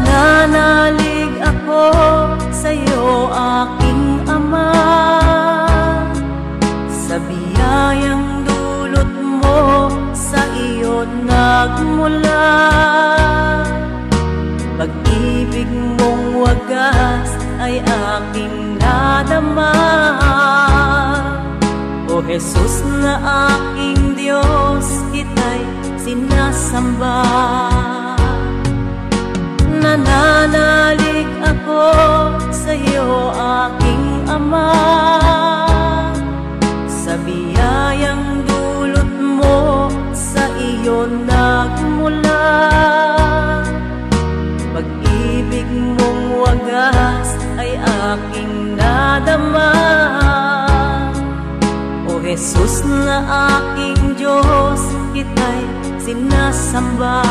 Nananalig ako sa'yo, aking Ama, sa biyayang dulot mo, sa iyo nagmula. Pag-ibig mong wagas ay aking nadama. O Jesus na aking Diyos, kita'y sinasamba. Nananalig ako sa'yo, aking Ama, sa biyayang dulot mo, sa iyo nagmula. Pag-ibig mong wagas ay aking nadama. O Jesus na aking Diyos, kita'y sinasamba.